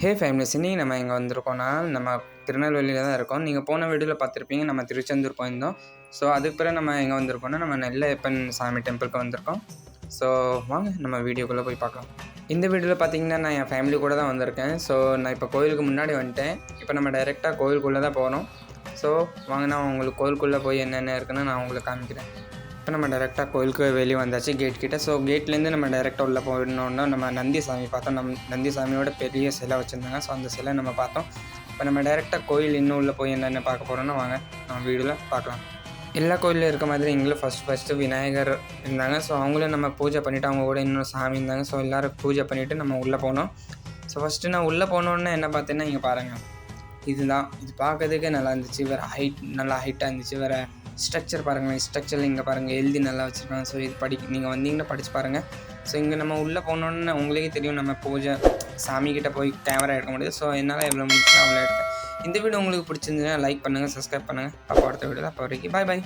ஹே families, இன்னைக்கு நம்ம எங்கே வந்திருக்கோம்னா, நம்ம திருநெல்வேலியில் தான் இருக்கோம். நீங்கள் போன வீடியோவில் பார்த்துருப்பீங்க, நம்ம திருச்செந்தூர் போயிருந்தோம். ஸோ அதுக்கு பிறகு நம்ம எங்கே வந்திருக்கோம்னா, நம்ம நெல்லையப்பன் சாமி டெம்பிளுக்கு வந்திருக்கோம். ஸோ வாங்க நம்ம வீடியோக்குள்ளே போய் பார்க்கலாம். இந்த வீடியோவில் பார்த்தீங்கன்னா, நான் என் ஃபேமிலி கூட தான் வந்திருக்கேன். ஸோ நான் இப்போ கோயிலுக்கு முன்னாடி வந்துட்டேன். இப்போ நம்ம டைரெக்டாக கோயிலுக்குள்ளே தான் போகிறோம். ஸோ வாங்க, நான் உங்களுக்கு கோயிலுக்குள்ளே போய் என்னென்ன இருக்குன்னு நான் உங்களுக்கு காமிக்கிறேன். இப்போ நம்ம டைரெக்டாக கோயிலுக்கு வெளியே வந்தாச்சு, கேட் கிட்டே. ஸோ கேட்லேருந்து நம்ம டைரெக்டாக உள்ளே போயிடணுன்னா நம்ம நந்தி சாமி பார்த்தோம். நந்தி சாமியோட பெரிய சிலை வச்சுருந்தாங்க. ஸோ அந்த சிலை நம்ம பார்த்தோம். இப்போ நம்ம டைரெக்டாக கோயில் இன்னும் உள்ளே போய் என்னென்ன பார்க்க போகிறோன்னா வாங்க நம்ம வீடியோவில் பார்க்கலாம். எல்லா கோயிலும் இருக்க மாதிரி எங்களும் ஃபஸ்ட்டு விநாயகர் இருந்தாங்க. ஸோ அவங்களும் நம்ம பூஜை பண்ணிவிட்டு, அவங்க கூட இன்னும் சாமி இருந்தாங்க. ஸோ எல்லோரும் பூஜை பண்ணிவிட்டு நம்ம உள்ளே போனோம். ஸோ ஃபஸ்ட்டு நான் உள்ளே போனோன்னே என்ன பார்த்தேன்னா, இங்கே பாருங்கள், இதுதான். இது பார்க்கறதுக்கே நல்லா இருந்துச்சு. வேறு நல்லா ஹைட்டாக இருந்துச்சு. வேறு ஸ்ட்ரக்சர் பாருங்களேன், ஸ்ட்ரக்சரில் இங்கே பாருங்கள் எழுதி நல்லா வச்சுருக்காங்க. ஸோ இது நீங்கள் வந்தீங்கன்னா படித்து பாருங்கள். ஸோ இங்கே நம்ம உள்ளே போனோன்னு உங்களுக்கே தெரியும், நம்ம பூஜை சாமிக்கிட்ட போய் கேமரா எடுக்க முடியாது. ஸோ என்னால் எவ்வளோ முடிச்சுன்னா அவ்வளோ எடுத்தேன். இந்த வீடியோ உங்களுக்கு பிடிச்சிருந்துச்சுன்னா லைக் பண்ணுங்கள், சப்ஸ்கிரைப் பண்ணுங்கள். அப்போ அடுத்த வீடியோவில் அப்போ வரைக்கும் பாய்.